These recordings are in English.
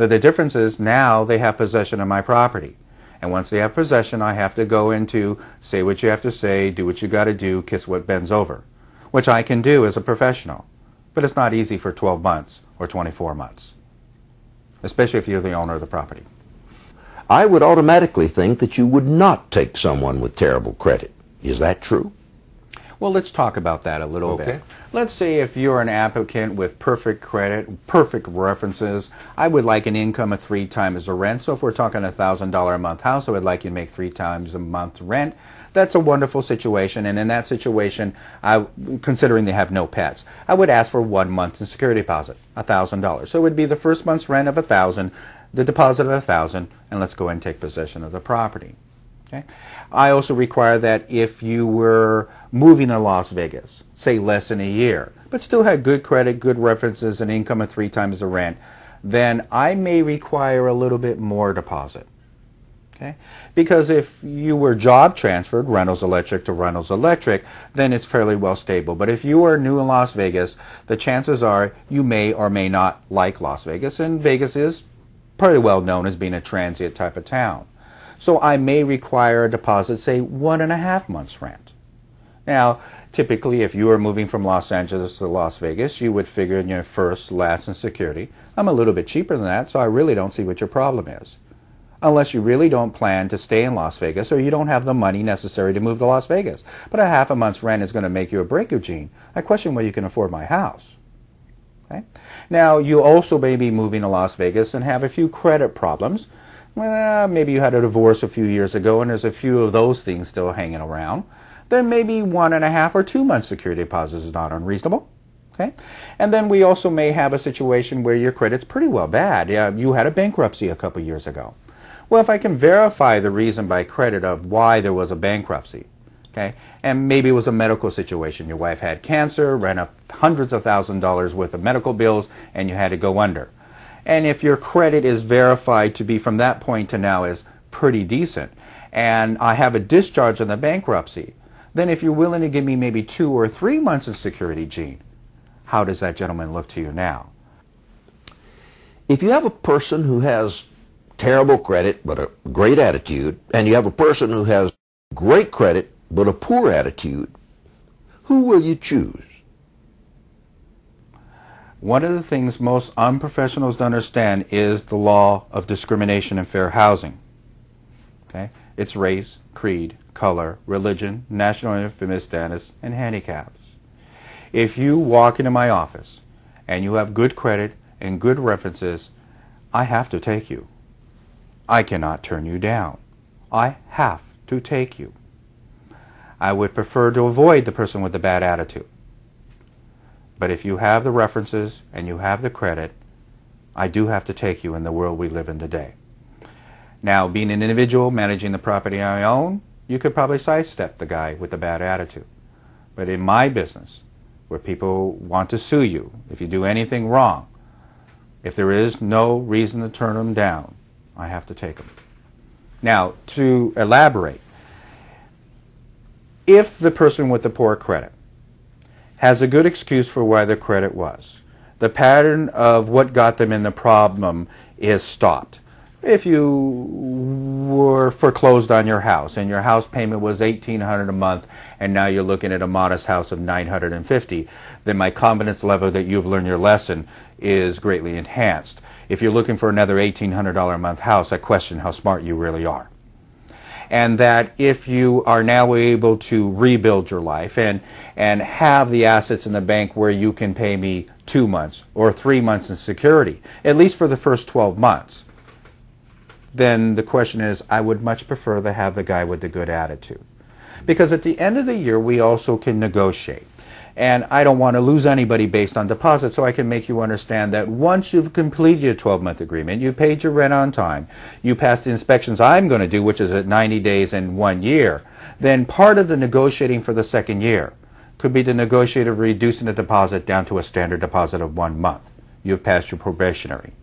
The difference is now they have possession of my property. And once they have possession, I have to go into say what you have to say, do what you got to do, kiss what bends over, which I can do as a professional. But it's not easy for 12 months or 24 months, especially if you're the owner of the property. I would automatically think that you would not take someone with terrible credit. Is that true? Well, let's talk about that a little Okay. bit. Let's say if you're an applicant with perfect credit, perfect references, I would like an income of 3 times the rent. So if we're talking a $1,000 a month house, I would like you to make 3 times a month rent. That's a wonderful situation. And in that situation, considering they have no pets, I would ask for 1 month in security deposit, $1,000. So it would be the first month's rent of $1,000, the deposit of $1,000, and let's go ahead and take possession of the property. Okay. I also require that if you were moving to Las Vegas, say less than a year, but still had good credit, good references, an income of 3 times the rent, then I may require a little bit more deposit. Okay? Because if you were job transferred, Reynolds Electric to Reynolds Electric, then it's fairly well stable. But if you are new in Las Vegas, the chances are you may or may not like Las Vegas, and Vegas is pretty well known as being a transient type of town. So I may require a deposit, say 1.5 months rent. Now, typically if you are moving from Los Angeles to Las Vegas, you would figure in your first, last, and security. I'm a little bit cheaper than that, so I really don't see what your problem is. Unless you really don't plan to stay in Las Vegas or you don't have the money necessary to move to Las Vegas. But a half a month's rent is going to make you a break, Eugene. I question whether you can afford my house. Okay? Now, you also may be moving to Las Vegas and have a few credit problems. Well, maybe you had a divorce a few years ago and there's a few of those things still hanging around. Then maybe 1.5 or 2 months security deposit is not unreasonable. Okay? And then we also may have a situation where your credit's pretty well bad. Yeah, you had a bankruptcy a couple years ago. Well, if I can verify the reason by credit of why there was a bankruptcy, okay, and maybe it was a medical situation. Your wife had cancer, ran up hundreds of $1,000s worth of medical bills, and you had to go under. And if your credit is verified to be from that point to now is pretty decent, and I have a discharge on the bankruptcy, then if you're willing to give me maybe 2 or 3 months of security, Gene, how does that gentleman look to you now? If you have a person who has terrible credit but a great attitude, and you have a person who has great credit but a poor attitude, who will you choose? One of the things most unprofessionals don't understand is the law of discrimination in fair housing. Okay? It's race, creed, color, religion, national or infamous status, and handicaps. If you walk into my office and you have good credit and good references, I have to take you. I cannot turn you down. I have to take you. I would prefer to avoid the person with the bad attitude. But if you have the references and you have the credit, I do have to take you in the world we live in today. Now, being an individual managing the property I own, you could probably sidestep the guy with the bad attitude. But in my business, where people want to sue you if you do anything wrong, if there is no reason to turn them down, I have to take them. Now, to elaborate, if the person with the poor credit has a good excuse for why their credit was, the pattern of what got them in the problem is stopped. If you were foreclosed on your house and your house payment was $1,800 a month and now you're looking at a modest house of $950, then my confidence level that you've learned your lesson is greatly enhanced. If you're looking for another $1,800 a month house, I question how smart you really are. And that if you are now able to rebuild your life and have the assets in the bank where you can pay me 2 months or 3 months in security, at least for the first 12 months, then the question is, I would much prefer to have the guy with the good attitude. Because at the end of the year, we also can negotiate. And I don't want to lose anybody based on deposit, so I can make you understand that once you've completed your 12-month agreement, you paid your rent on time, you passed the inspections I'm going to do, which is at 90 days and 1 year, then part of the negotiating for the second year could be to negotiate of reducing the deposit down to a standard deposit of 1 month. You've passed your probationary.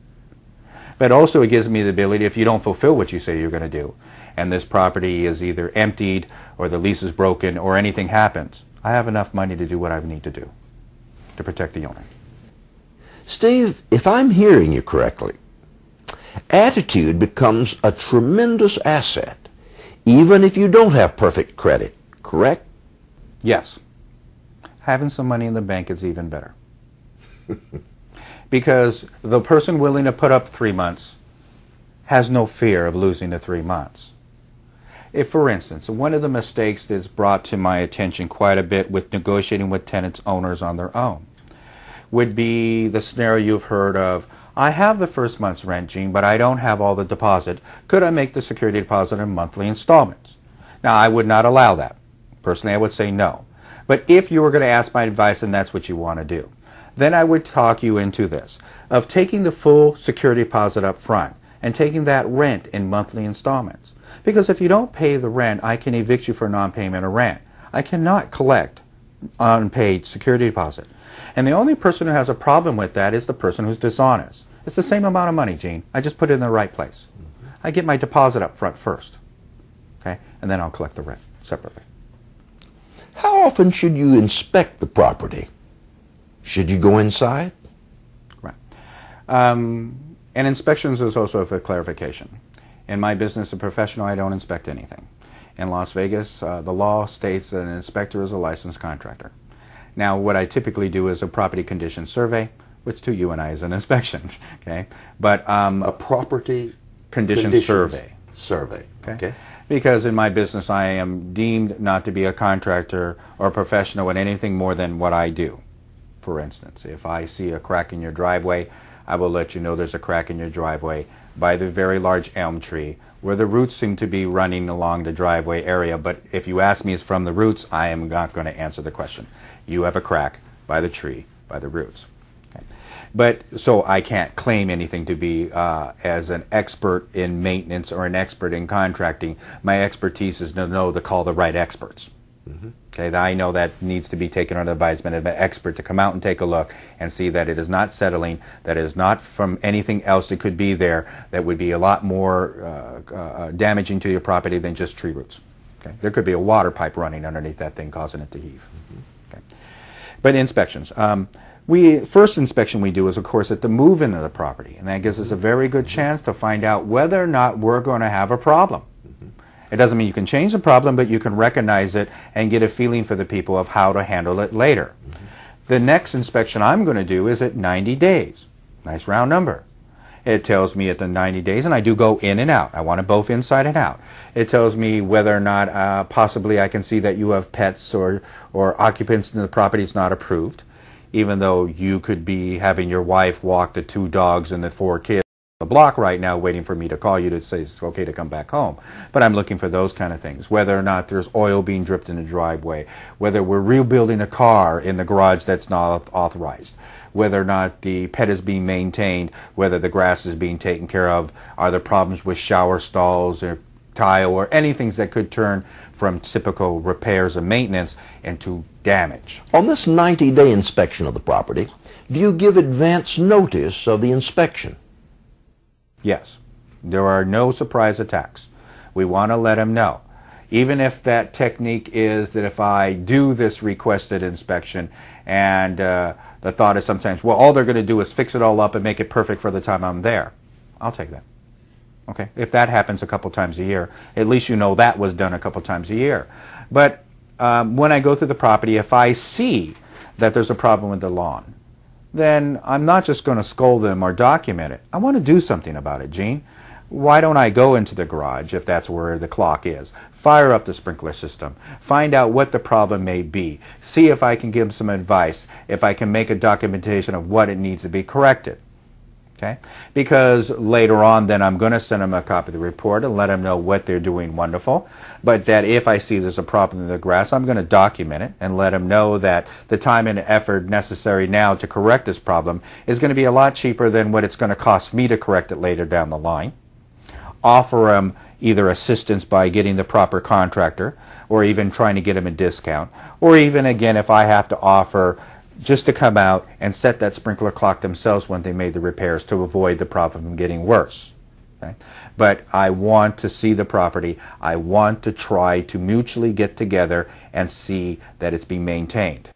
But also it gives me the ability, if you don't fulfill what you say you're going to do, and this property is either emptied or the lease is broken or anything happens, I have enough money to do what I need to do to protect the owner. Steve, if I'm hearing you correctly, attitude becomes a tremendous asset, even if you don't have perfect credit, correct? Yes. Having some money in the bank is even better. Because the person willing to put up 3 months has no fear of losing the 3 months. If, for instance, one of the mistakes that's brought to my attention quite a bit with negotiating with tenants' owners on their own would be the scenario you've heard of, I have the first month's rent, Gene, but I don't have all the deposit. Could I make the security deposit in monthly installments? Now, I would not allow that. Personally, I would say no. But if you were going to ask my advice and that's what you want to do, then I would talk you into this, of taking the full security deposit up front and taking that rent in monthly installments. Because if you don't pay the rent, I can evict you for non-payment of rent. I cannot collect unpaid security deposit. And the only person who has a problem with that is the person who's dishonest. It's the same amount of money, Gene. I just put it in the right place. I get my deposit up front first, okay, and then I'll collect the rent separately. How often should you inspect the property? Should you go inside? Right. And inspections is also for clarification. In my business, a professional, I don't inspect anything. In Las Vegas, the law states that an inspector is a licensed contractor. Now, what I typically do is a property condition survey, which to you and I is an inspection, okay? But a property condition survey. Survey, okay. Because in my business, I am deemed not to be a contractor or a professional in anything more than what I do. For instance, if I see a crack in your driveway, I will let you know there's a crack in your driveway by the very large elm tree where the roots seem to be running along the driveway area. But if you ask me it's from the roots, I am not going to answer the question. You have a crack by the tree, by the roots. Okay. But so I can't claim anything to be as an expert in maintenance or an expert in contracting. My expertise is to know to call the right experts. Okay, I know that needs to be taken under advisement of an expert to come out and take a look and see that it is not settling, that it is not from anything else that could be there that would be a lot more damaging to your property than just tree roots. Okay, there could be a water pipe running underneath that thing causing it to heave. Okay. But inspections. First inspection we do is, of course, at the move-in of the property, and that gives us a very good chance to find out whether or not we're going to have a problem. It doesn't mean you can change the problem, but you can recognize it and get a feeling for the people of how to handle it later. The next inspection I'm going to do is at 90 days. Nice round number. It tells me at the 90 days, and I do go in and out. I want it both inside and out. It tells me whether or not possibly I can see that you have pets or occupants in the property is not approved, even though you could be having your wife walk the 2 dogs and the 4 kids the block right now waiting for me to call you to say it's okay to come back home. But I'm looking for those kind of things. Whether or not there's oil being dripped in the driveway, whether we're rebuilding a car in the garage that's not authorized, whether or not the pet is being maintained, whether the grass is being taken care of, are there problems with shower stalls or tile or anything that could turn from typical repairs and maintenance into damage. On this 90-day inspection of the property, do you give advance notice of the inspection? Yes. There are no surprise attacks. We want to let them know. Even if that technique is that if I do this requested inspection and the thought is sometimes, well, all they're going to do is fix it all up and make it perfect for the time I'm there. I'll take that. Okay. If that happens a couple times a year, at least you know that was done a couple times a year. But when I go through the property, if I see that there's a problem with the lawn, then I'm not just going to scold them or document it. I want to do something about it, Gene. Why don't I go into the garage, if that's where the clock is, fire up the sprinkler system, find out what the problem may be, see if I can give them some advice, if I can make a documentation of what it needs to be corrected. Okay? Because later on, then I'm going to send them a copy of the report and let them know what they're doing wonderful. But that if I see there's a problem in the grass, I'm going to document it and let them know that the time and effort necessary now to correct this problem is going to be a lot cheaper than what it's going to cost me to correct it later down the line. Offer them either assistance by getting the proper contractor or even trying to get them a discount. Or even, again, if I have to offer just to come out and set that sprinkler clock themselves when they made the repairs to avoid the problem from getting worse. Okay? But I want to see the property. I want to try to mutually get together and see that it's being maintained.